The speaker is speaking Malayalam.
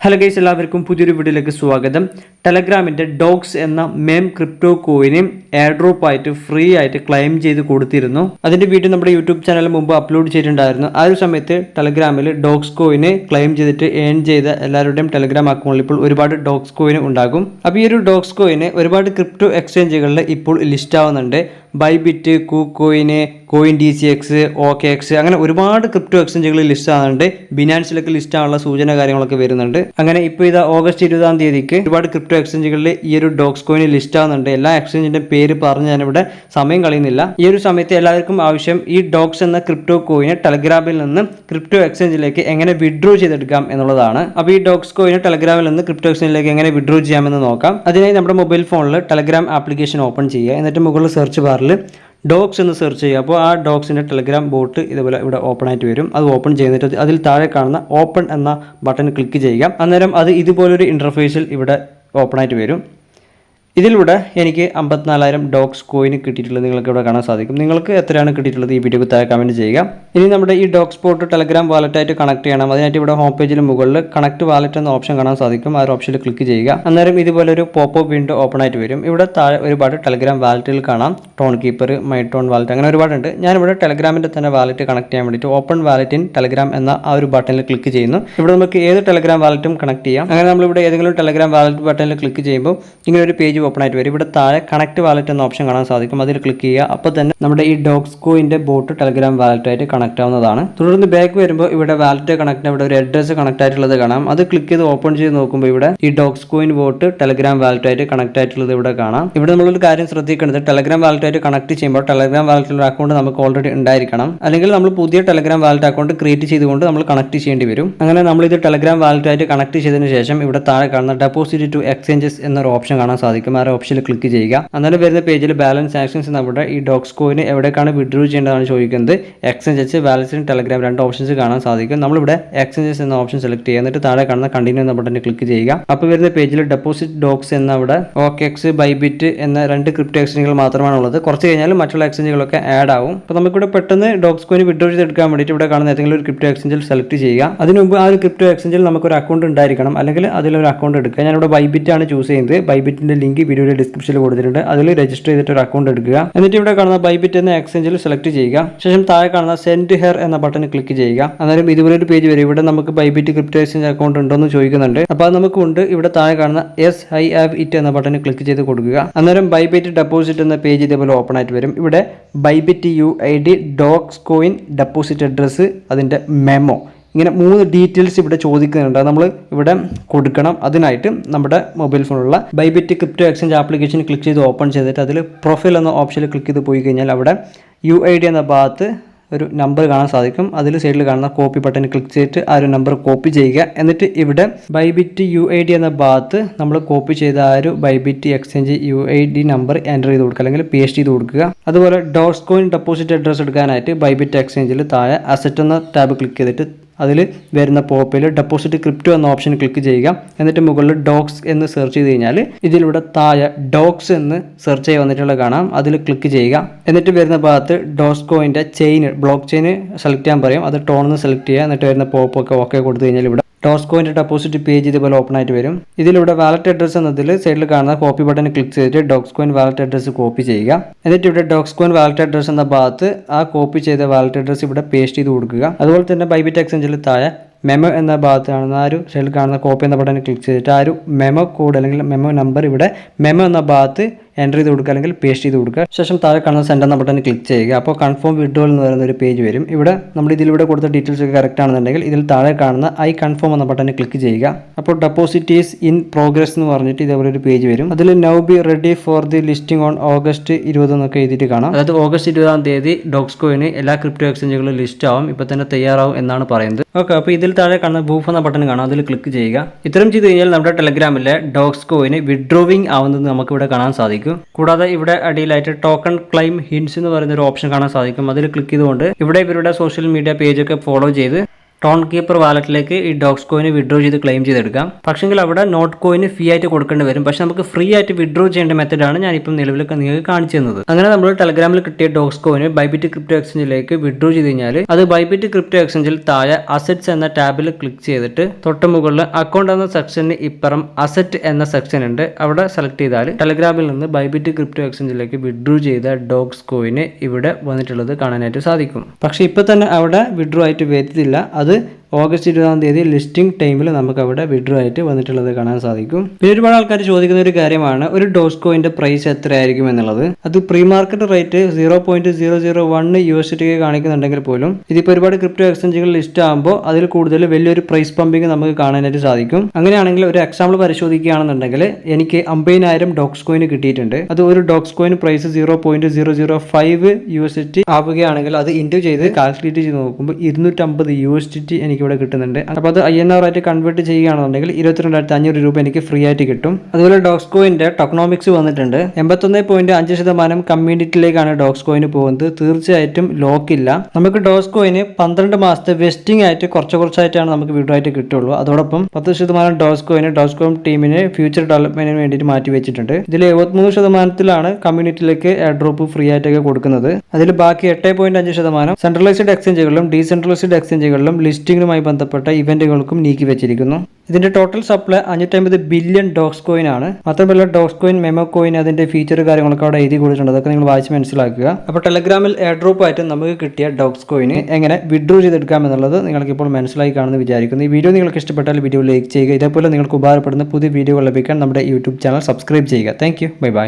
ഹലോ ഗൈസ്, എല്ലാവർക്കും പുതിയൊരു വീഡിയോയിലേക്ക് സ്വാഗതം. ടെലഗ്രാമിൻ്റെ ഡോഗ്സ് എന്ന മെം ക്രിപ്റ്റോ കോയിനെ എയർ ഡ്രോപ്പ് ആയിട്ട് ഫ്രീ ആയിട്ട് ക്ലെയിം ചെയ്ത് കൊടുത്തിരുന്നു. അതിൻ്റെ വീഡിയോ നമ്മുടെ യൂട്യൂബ് ചാനലിൽ മുമ്പ് അപ്ലോഡ് ചെയ്തിട്ടുണ്ടായിരുന്നു. ആ ഒരു സമയത്ത് ടെലഗ്രാമിൽ ഡോഗ്സ് കോയിനെ ക്ലെയിം ചെയ്തിട്ട് ഏൺ ചെയ്ത എല്ലാവരുടെയും ടെലഗ്രാം അക്കൗണ്ടിൽ ഇപ്പോൾ ഒരുപാട് ഡോഗ്സ് കോയിന് ഉണ്ടാകും. അപ്പോൾ ഈ ഒരു ഡോഗ്സ് കോയിന് ഒരുപാട് ക്രിപ്റ്റോ എക്സ്ചേഞ്ചുകളിൽ ഇപ്പോൾ ലിസ്റ്റ് ആവുന്നുണ്ട്. ബൈബിറ്റ്, കൂക്കോയിന്, കോയിൻ DCX, OKX അങ്ങനെ ഒരുപാട് ക്രിപ്റ്റോ എക്സ്ചേഞ്ചുകളിൽ ലിസ്റ്റ് ആകുന്നുണ്ട്. ബിനാൻസിലൊക്കെ ലിസ്റ്റ് ആവാനുള്ള സൂചന കാര്യങ്ങളൊക്കെ വരുന്നുണ്ട്. അങ്ങനെ ഇപ്പോൾ ഇത് ഓഗസ്റ്റ് 20-ാം തീയതിക്ക് ഒരുപാട് ക്രിപ്റ്റോ എക്സ്ചേഞ്ചുകളിൽ ഈ ഒരു ഡോഗ്സ് കോയിൻ ലിസ്റ്റ് ആവുന്നുണ്ട്. എല്ലാ എക്സ്ചേഞ്ചിന്റെ പേര് പറഞ്ഞ് ഞാനിവിടെ സമയം കളയുന്നില്ല. ഈ ഒരു സമയത്ത് എല്ലാവർക്കും ആവശ്യം ഈ ഡോഗ്സ് എന്ന ക്രിപ്റ്റോ കോയിന് ടെലഗ്രാമിൽ നിന്ന് ക്രിപ്റ്റോ എക്സ്ചേഞ്ചിലേക്ക് എങ്ങനെ വിഡ്രോ ചെയ്തെടുക്കാം എന്നുള്ളതാണ്. അപ്പോൾ ഈ ഡോഗ്സ് കോയിന് ടെലഗ്രാമിൽ നിന്ന് ക്രിപ്റ്റോ എക്സ്ചേഞ്ചിലേക്ക് എങ്ങനെ വിഡ്രോ ചെയ്യാമെന്ന് നോക്കാം. അതിനായി നമ്മുടെ മൊബൈൽ ഫോണിൽ ടെലഗ്രാം ആപ്ലിക്കേഷൻ ഓപ്പൺ ചെയ്യുക. എന്നിട്ട് മുകളിൽ സെർച്ച് ബാറിൽ ഡോഗ്സ് എന്ന് സെർച്ച് ചെയ്യുക. അപ്പോൾ ആ ഡോഗ്സിൻ്റെ ടെലഗ്രാം ബോട്ട് ഇതുപോലെ ഇവിടെ ഓപ്പൺ ആയിട്ട് വരും. അത് ഓപ്പൺ ചെയ്തിട്ട് അതിൽ താഴെ കാണുന്ന ഓപ്പൺ എന്ന ബട്ടൺ ക്ലിക്ക് ചെയ്യുക. അന്നേരം അത് ഇതുപോലൊരു ഇൻ്റർഫേസിൽ ഇവിടെ ഓപ്പൺ ആയിട്ട് വരും. ഇതിലൂടെ എനിക്ക് 54,000 ഡോഗ്സ് കോയിന് കിട്ടിയിട്ടുള്ളത് നിങ്ങൾക്ക് ഇവിടെ കാണാൻ സാധിക്കും. നിങ്ങൾക്ക് എത്രയാണ് കിട്ടിയിട്ടുള്ളത് ഈ വീഡിയോക്ക് താഴെ കമൻറ്റ് ചെയ്യുക. ഇനി നമ്മുടെ ഈ ഡോഗ്സ് ബോട്ട് ടെലഗ്രാം വാലറ്റായിട്ട് കണക്ട് ചെയ്യണം. അതിനായിട്ട് ഇവിടെ ഹോം പേജിൽ മുകളിൽ കണക്ട് വാലറ്റ് എന്ന ഓപ്ഷൻ കാണാൻ സാധിക്കും. ആ ഒരു ഓപ്ഷനിൽ ക്ലിക്ക് ചെയ്യുക. അന്നേരം ഇതുപോലെ ഒരു പോപ്പ് വിൻഡോ ഓപ്പൺ ആയിട്ട് വരും. ഇവിടെ താഴെ ഒരുപാട് ടെലഗ്രാം വാലറ്റുകൾ കാണാം. Tonkeeper, MyTonWallet അങ്ങനെ ഒരുപാടുണ്ട്. ഞാനിവിടെ ടെലഗ്രാമിൻ്റെ തന്നെ വാലറ്റ് കണക്ട് ചെയ്യാൻ വേണ്ടിയിട്ട് ഓപ്പൺ വാലറ്റ് ഇൻ ടെലഗ്രാം എന്ന ആ ഒരു ബട്ടണിൽ ക്ലിക്ക് ചെയ്യുന്നു. ഇവിടെ നമുക്ക് ഏത് ടെലഗ്രാം വാലറ്റും കണക്ട് ചെയ്യാം. അങ്ങനെ നമ്മളിവിടെ ഏതെങ്കിലും ടെലഗ്രാം വാലറ്റ് ബട്ടണിൽ ക്ലിക്ക് ചെയ്യുമ്പോൾ ഇങ്ങനെ ഒരു പേജ് ഓപ്പൺ ആയിട്ട് വരും. ഇവിടെ താഴെ കണക്ട് വാലറ്റ് എന്ന ഓപ്ഷൻ കാണാൻ സാധിക്കും. അതിൽ ക്ലിക്ക് ചെയ്യുക. അപ്പോൾ തന്നെ നമ്മുടെ ഈ ഡോഗ്സ് കോയിൻ്റെ ബോട്ട് ടെലഗ്രാം വാലറ്റായിട്ട് കണക്ട് ആവുന്നതാണ്. തുടർന്ന് ബാക്ക് വരുമ്പോൾ ഇവിടെ വാലറ്റ് കണക്ട് ഇവിടെ ഒരു അഡ്രസ്സ് കണക്ട് ആയിട്ടുള്ളത് കാണാം. അത് ക്ലിക്ക് ചെയ്ത് ഓപ്പൺ ചെയ്ത് നോക്കുമ്പോൾ ഇവിടെ ഈ ഡോഗ്സ് കോയിൻ ബോട്ട് ടെലഗ്രാം വാലറ്റായിട്ട് കണക്ട് ആയിട്ടുള്ളത് ഇവിടെ കാണാം. ഇവിടെ നമ്മളൊരു കാര്യം ശ്രദ്ധിക്കേണ്ടത്, ടെലഗ്രാം വാലറ്റായിട്ട് കണക്ട് ചെയ്യുമ്പോൾ ടെലഗ്രാം വാലറ്റിലുള്ള അക്കൗണ്ട് നമുക്ക് ഓൾറെഡി ഉണ്ടായിരിക്കണം. അല്ലെങ്കിൽ നമ്മൾ പുതിയ ടെലഗ്രാം വാലറ്റ് അക്കൗണ്ട് ക്രിയേറ്റ് ചെയ്തുകൊണ്ട് നമ്മൾ കണക്ട് ചെയ്യേണ്ടി വരും. അങ്ങനെ നമ്മൾ ഇത് ടെലഗ്രാം വാലറ്റായിട്ട് കണക്ട് ചെയ്തതിന് ശേഷം ഇവിടെ താഴെ കാണുന്ന ഡെപ്പോസിറ്റ് ടു എക്സ്ചേഞ്ചസ് എന്നൊരു ഓപ്ഷൻ കാണാൻ സാധിക്കും. ആ ഓപ്ഷനിൽ ക്ലിക്ക് ചെയ്യുക. അന്നേരം വരുന്ന പേജിൽ ബാലൻസ് ആക്ഷൻസ് നമ്മുടെ ഈ ഡോഗ്സ് കോയിന് എവിടേക്കാണ് വിഡ്രോ ചെയ്യേണ്ടതാണ് ചോദിക്കുന്നത്. എക്സ്ചേഞ്ചസ്, ബാലൻസ് ഇൻ ടെലഗ്രാം രണ്ട് ഓപ്ഷൻസ് കാണാൻ സാധിക്കും. നമ്മളിവിടെ എക്സ്ചേഞ്ചസ് എന്ന ഓപ്ഷൻ സെലക്ട് ചെയ്യുക. എന്നിട്ട് താഴെ കാണുന്ന കണ്ടിന്യൂ എന്ന ബട്ടണിൽ ക്ലിക്ക് ചെയ്യുക. അപ്പോൾ വരുന്ന പേജിൽ ഡെപ്പോസിറ്റ് ഡോഗ്സ് എന്ന അവിടെ OKX, ബൈബിറ്റ് എന്ന രണ്ട് ക്രിപ്റ്റോ എക്സ്ചേഞ്ചുകൾ മാത്രമാണ് ഉള്ളത്. കുറച്ച് കഴിഞ്ഞാൽ മറ്റുള്ള എക്സ്ചേഞ്ചുകളൊക്കെ ആഡ് ആവും. അപ്പോൾ നമുക്കിവിടെ പെട്ടെന്ന് ഡോഗ്സ് കോയിന് വിഡ്രോ ചെയ്തെടുക്കാൻ വേണ്ടിയിട്ട് ഇവിടെ കാണുന്ന ഏതെങ്കിലും ഒരു ക്രിപ്റ്റോ എക്സ്ചേഞ്ചിൽ സെലക്ട് ചെയ്യുക. അതിന് മുമ്പ് ആ ഒരു ക്രിപ്റ്റോ എക്സ്ചേഞ്ചിൽ നമുക്കൊരു അക്കൗണ്ട് ഉണ്ടായിരിക്കണം. അല്ലെങ്കിൽ അതിലൊരു അക്കൗണ്ട് എടുക്കുക. ഞാനിവിടെ ബൈബിറ്റ് ആണ് ചൂസ് ചെയ്യുന്നത്. ബൈബിറ്റിന്റെ ലിങ്ക് വീഡിയോയുടെ ഡിസ്ക്രിപ്ഷനിൽ കൊടുത്തിട്ടുണ്ട്. അതിൽ രജിസ്റ്റർ ചെയ്തിട്ട് ഒരു അക്കൗണ്ട് എടുക്കുക. എന്നിട്ട് ഇവിടെ കാണുന്ന ബൈബിറ്റ് എന്ന എക്സ്ചേഞ്ചിൽ സെലക്ട് ചെയ്യുക. ശേഷം താഴെ കാണുന്ന സെൻഡ് ഹെയർ എന്ന ബട്ടൺ ക്ലിക്ക് ചെയ്യുക. അന്നേരം ഇതുപോലെ ഒരു പേജ് വരും. ഇവിടെ നമുക്ക് ബൈബിറ്റ് ക്രിപ്റ്റോ എക്സ്ചേഞ്ച് അക്കൗണ്ട് ഉണ്ടോ എന്ന് ചോദിക്കുന്നുണ്ട്. അപ്പോൾ അത് നമുക്ക് ഉണ്ട്. ഇവിടെ താഴെ കാണുന്ന യെസ് ഐ ഹാവ് ഇറ്റ് എന്ന ബട്ടൺ ക്ലിക്ക് ചെയ്ത് കൊടുക്കുക. അന്നേരം ബൈബിറ്റ് ഡെപ്പോസിറ്റ് എന്ന പേജ് ഇതേപോലെ ഓപ്പൺ ആയിട്ട് വരും. ഇവിടെ Bybit UID, dogs coin, deposit address, അതിൻ്റെ മെമ്മോ, ഇങ്ങനെ 3 ഡീറ്റെയിൽസ് ഇവിടെ ചോദിക്കുന്നുണ്ട്. നമ്മൾ ഇവിടെ കൊടുക്കണം. അതിനായിട്ട് നമ്മുടെ മൊബൈൽ ഫോണിലുള്ള Bybit crypto exchange application click ചെയ്ത് ഓപ്പൺ ചെയ്തിട്ട് അതിൽ പ്രൊഫൈൽ എന്ന ഓപ്ഷനിൽ ക്ലിക്ക് ചെയ്ത് പോയി കഴിഞ്ഞാൽ അവിടെ UID എന്ന ഭാഗത്ത് ഒരു നമ്പർ കാണാൻ സാധിക്കും. അതിൽ സൈഡിൽ കാണുന്ന കോപ്പി ബട്ടൺ ക്ലിക്ക് ചെയ്തിട്ട് ആ ഒരു നമ്പർ കോപ്പി ചെയ്യുക. എന്നിട്ട് ഇവിടെ ബൈബിറ്റ് UID എന്ന ഭാഗത്ത് നമ്മൾ കോപ്പി ചെയ്ത ആ ഒരു Bybit exchange UID number enter ചെയ്ത് കൊടുക്കുക, അല്ലെങ്കിൽ പേസ്റ്റ് ചെയ്ത് കൊടുക്കുക. അതുപോലെ ഡോഗ്സ് കോയിൻ ഡെപ്പോസിറ്റ് അഡ്രസ്സ് എടുക്കാനായിട്ട് ബൈബിറ്റ് എക്സ്ചേഞ്ചിൽ താഴെ അസറ്റ് എന്ന ടാബ് ക്ലിക്ക് ചെയ്തിട്ട് അതിൽ വരുന്ന പോപ്പിൽ ഡെപ്പോസിറ്റ് ക്രിപ്റ്റോ എന്ന ഓപ്ഷൻ ക്ലിക്ക് ചെയ്യുക. എന്നിട്ട് മുകളിൽ ഡോഗ്സ് എന്ന് സെർച്ച് ചെയ്ത് കഴിഞ്ഞാൽ ഇതിലൂടെ താഴെ ഡോഗ്സ് എന്ന് സെർച്ച് ചെയ്ത് വന്നിട്ടുള്ള കാണാം. അതിൽ ക്ലിക്ക് ചെയ്യുക. എന്നിട്ട് വരുന്ന ഭാഗത്ത് ഡോഗ്സ് കോയിൻ്റെ ചെയിൻ, ബ്ലോക്ക് ചെയിൻ സെലക്ട് ചെയ്യാൻ പറയും. അത് ടോൺ എന്ന് സെലക്ട് ചെയ്യുക. എന്നിട്ട് വരുന്ന പോപ്പൊക്കെ ഓക്കെ കൊടുത്തു കഴിഞ്ഞാൽ ഇവിടെ ഡോഗ്സ് കോയിൻ്റെ ഡെപ്പോസിറ്റ് പേജ് ഇതുപോലെ ഓപ്പൺ ആയിട്ട് വരും. ഇതിലൂടെ വാലറ്റ് അഡ്രസ്സ് എന്നതിൽ സൈഡിൽ കാണുന്ന കോപ്പി ബട്ടൺ ക്ലിക്ക് ചെയ്തിട്ട് dogs coin wallet address copy ചെയ്യുക. എന്നിട്ട് ഇവിടെ ഡോഗ്സ് കോയിൻ വാലറ്റ് അഡ്രസ്സ് എന്ന ഭാഗത്ത് ആ കോപ്പി ചെയ്ത വാലറ്റ് അഡ്രസ്സ് ഇവിടെ പേസ്റ്റ് ചെയ്ത് കൊടുക്കുക. അതുപോലെ തന്നെ ബൈബിറ്റ് എക്സ്ചേഞ്ചിൽ താഴെ മെമോ എന്ന ഭാഗത്ത് കാണുന്ന ആ ഒരു സൈഡിൽ കാണുന്ന കോപ്പി എന്ന ബട്ടൺ ക്ലിക്ക് ചെയ്തിട്ട് ആ ഒരു മെമോ കോഡ് അല്ലെങ്കിൽ മെമോ നമ്പർ ഇവിടെ മെമോ എന്ന ഭാഗത്ത് എൻ്റർ ചെയ്ത് കൊടുക്കുക, അല്ലെങ്കിൽ പേസ്റ്റ് ചെയ്ത് കൊടുക്കുക. ശേഷം താഴെ കാണുന്ന സെൻഡ് എന്ന ബട്ടൺ ക്ലിക്ക് ചെയ്യുക. അപ്പോൾ കൺഫേം വിഡ്രോവൽ എന്ന് പറയുന്ന ഒരു പേജ് വരും. ഇവിടെ നമ്മൾ ഇതിലൂടെ കൊടുത്ത ഡീറ്റെയിൽസ് ഒക്കെ കറക്റ്റ് ആണെന്നുണ്ടെങ്കിൽ ഇതിൽ താഴെ കാണുന്ന ഐ കൺഫേം എന്ന ബട്ടൺ ക്ലിക്ക് ചെയ്യുക. അപ്പോൾ ഡെപ്പോസിറ്റ് ഈസ് ഇൻ പ്രോഗ്രസ് എന്ന് പറഞ്ഞിട്ട് ഇതേപോലെ ഒരു പേജ് വരും. അതിൽ now be ready for the listing on August 20 എന്നൊക്കെ എഴുതിയിട്ട് കാണാം. അതായത് ഓഗസ്റ്റ് 20-ാം തീയതി ഡോഗ്സ് കോയിന് എല്ലാ ക്രിപ്റ്റോ എക്സ്ചേഞ്ചുകളും ലിസ്റ്റ് ആവും, ഇപ്പോൾ തന്നെ തയ്യാറാവും എന്നാണ് പറയുന്നത്. ഓക്കെ, അപ്പോൾ ഇതിൽ താഴെ കാണുന്ന ബൂഫ് എന്ന ബട്ടൺ കാണാം. അതിൽ ക്ലിക്ക് ചെയ്യുക. ഇത്രയും ചെയ്ത് കഴിഞ്ഞാൽ നമ്മുടെ ടെലഗ്രാമിലെ ഡോഗ്സ് കോയിന് വിഡ്രോവിംഗ് ആവുന്നത് നമുക്ക് ഇവിടെ കാണാൻ സാധിക്കും. കൂടാതെ ഇവിടെ അടിയിലായിട്ട് ടോക്കൺ ക്ലെയിം ഹിൻസ് എന്ന് പറയുന്ന ഒരു ഓപ്ഷൻ കാണാൻ സാധിക്കും. അതിൽ ക്ലിക്ക് ചെയ്തുകൊണ്ട് ഇവിടെ ഇവരുടെ സോഷ്യൽ മീഡിയ പേജൊക്കെ ഫോളോ ചെയ്ത് ടോൺ കീപ്പർ വാലറ്റിലേക്ക് ഈ ഡോഗ്സ് കോയിന് വിഡ്രോ ചെയ്ത് ക്ലെയിം ചെയ്തെടുക്കാം. പക്ഷെങ്കിൽ അവിടെ നോട്ട് കോയിന് ഫീ ആയിട്ട് കൊടുക്കേണ്ടി വരും. പക്ഷെ നമുക്ക് ഫ്രീ ആയിട്ട് വിഡ്രോ ചെയ്യേണ്ട മെത്തഡാണ് ഞാനിപ്പം നിലവിൽ നിങ്ങൾക്ക് കാണിച്ചു തന്നത്. അങ്ങനെ നമ്മൾ ടെലഗ്രാമിൽ കിട്ടിയ ഡോഗ്സ് കോയിന് ബൈബിറ്റ് ക്രിപ്റ്റോ എക്സ്ചേഞ്ചിലേക്ക് വിഡ്രോ ചെയ്ത് കഴിഞ്ഞാൽ അത് ബൈബിറ്റ് ക്രിപ്റ്റോ എക്സ്ചേഞ്ചിൽ താഴെ അസറ്റ്സ് എന്ന ടാബിൽ ക്ലിക്ക് ചെയ്തിട്ട് തൊട്ട് മുകളിൽ അക്കൗണ്ട് എന്ന സെക്ഷന് ഇപ്പുറം അസറ്റ് എന്ന സെക്ഷൻ ഉണ്ട്. അവിടെ സെലക്ട് ചെയ്താൽ ടെലഗ്രാമിൽ നിന്ന് ബൈബിറ്റ് ക്രിപ്റ്റോ എക്സ്ചേഞ്ചിലേക്ക് വിഡ്രോ ചെയ്ത ഡോഗ്സ് കോയിന് ഇവിടെ വന്നിട്ടുള്ളത് കാണാനായിട്ട് സാധിക്കും. പക്ഷെ ഇപ്പോൾ തന്നെ അവിടെ വിഡ്രോ ആയിട്ട് വരുത്തില്ല. അത് ഓഗസ്റ്റ് 20-ാം തീയതി ലിസ്റ്റിംഗ് ടൈമിൽ നമുക്ക് അവിടെ വിഡ്രോ ആയിട്ട് വന്നിട്ടുള്ളത് കാണാൻ സാധിക്കും. പിന്നെ ഒരുപാട് ആൾക്കാർ ചോദിക്കുന്ന ഒരു കാര്യമാണ് ഒരു ഡോഗ്സ് കോയിന്റെ പ്രൈസ് എത്രയായിരിക്കും എന്നുള്ളത്. അത് പ്രീ മാർക്കറ്റ് റേറ്റ് 0.001 USDT കാണിക്കുന്നുണ്ടെങ്കിൽ പോലും ഇതിപ്പോൾ ഒരുപാട് ക്രിപ്റ്റോ എക്സ്ചേഞ്ചുകൾ ലിസ്റ്റ് ആകുമ്പോൾ അതിൽ കൂടുതൽ വലിയൊരു പ്രൈസ് പമ്പിങ് നമുക്ക് കാണാനായിട്ട് സാധിക്കും. അങ്ങനെയാണെങ്കിൽ ഒരു എക്സാമ്പിൾ പരിശോധിക്കുകയാണെന്നുണ്ടെങ്കിൽ എനിക്ക് 50,000 ഡോഗ്സ് കോയിന് കിട്ടിയിട്ടുണ്ട്. അത് ഒരു ഡോഗ്സ് കോയിൻ പ്രൈസ് 0.005 USDT ആവുകയാണെങ്കിൽ അത് ഇൻറ്റു ചെയ്ത് കാൽക്കുലേറ്റ് ചെയ്ത് നോക്കുമ്പോൾ 250 USDT എനിക്ക് ഇവിടെ കിട്ടുന്നുണ്ട്. അപ്പോൾ അത് INR ആയിട്ട് കൺവേർട്ട് ചെയ്യുകയാണെന്നുണ്ടെങ്കിൽ 22,500 രൂപ എനിക്ക് ഫ്രീ ആയിട്ട് കിട്ടും. അതുപോലെ ഡോഗ്സ് കോയിന്റെ ടോക്കണോമിക്സ് വന്നിട്ടുണ്ട്. 81.5% കമ്മ്യൂണിറ്റിയിലേക്കാണ് ഡോഗ്സ് കോയിന് പോകുന്നത്. തീർച്ചയായിട്ടും ലോക്കില്ല. നമുക്ക് ഡോഗ്സ് കോയിന് 12 മാസത്തെ വെസ്റ്റിംഗ് ആയിട്ട് കുറച്ചായിട്ടാണ് നമുക്ക് വിഡ്രോ ആയിട്ട് കിട്ടുള്ളൂ. അതോടൊപ്പം 10% ഡോഗ്സ് കോയിന് ഡോഗ്സ് കോയിൻ ടീമിന് ഫ്യൂച്ചർ ഡെവലപ്മെന്റിന് വേണ്ടിയിട്ട് മാറ്റി വെച്ചിട്ടുണ്ട്. ഇതിൽ 73% കമ്മ്യൂണിറ്റിയിലേക്ക് എയർ ഡ്രോപ്പ് ഫ്രീ ആയിട്ടൊക്കെ കൊടുക്കുന്നത്. അതിൽ ബാക്കി 8.5% സെൻട്രലൈസ്ഡ് എക്സ്ചേഞ്ചുകളിലും ഡീസെൻട്രലൈസ്ഡ് എക്സ്ചേഞ്ചുകളിലും ലിസ്റ്റിംഗുമായി ബന്ധപ്പെട്ട ഇവന്റുകൾക്കും നീക്കി വെച്ചിരിക്കുന്നു. ഇതിന്റെ total supply 550 billion dogs coin ആണ്. മാത്രമല്ല ഡോഗ്സ് കോയിൻ, മെമോ കോയിൻ, അതിന്റെ ഫീച്ചർ കാര്യങ്ങളൊക്കെ അവിടെ എഴുതി കൊടുത്തിട്ടുണ്ട്. അതൊക്കെ നിങ്ങൾ വായിച്ച് മനസ്സിലാക്കുക. അപ്പോൾ ടെലഗ്രാമിൽ എയർ ഡ്രോപ്പ് ആയിട്ട് നമുക്ക് കിട്ടിയ ഡോഗ്സ് കോയിന് എങ്ങനെ വിഡ്രോ ചെയ്തെടുക്കാം എന്നുള്ളത് നിങ്ങൾക്ക് ഇപ്പോൾ മനസ്സിലായി കാണുമെന്ന് വിചാരിക്കുന്നു. ഈ വീഡിയോ നിങ്ങൾക്ക് ഇഷ്ടപ്പെട്ടാൽ വീഡിയോ ലൈക്ക് ചെയ്യുക. ഇതേപോലെ നിങ്ങൾക്ക് ഉപകാരപ്പെടുന്ന പുതിയ വീഡിയോകൾ ലഭിക്കാൻ നമ്മുടെ യൂട്യൂബ് ചാനൽ സബ്സ്ക്രൈബ് ചെയ്യുക. Thank you. Bye bye.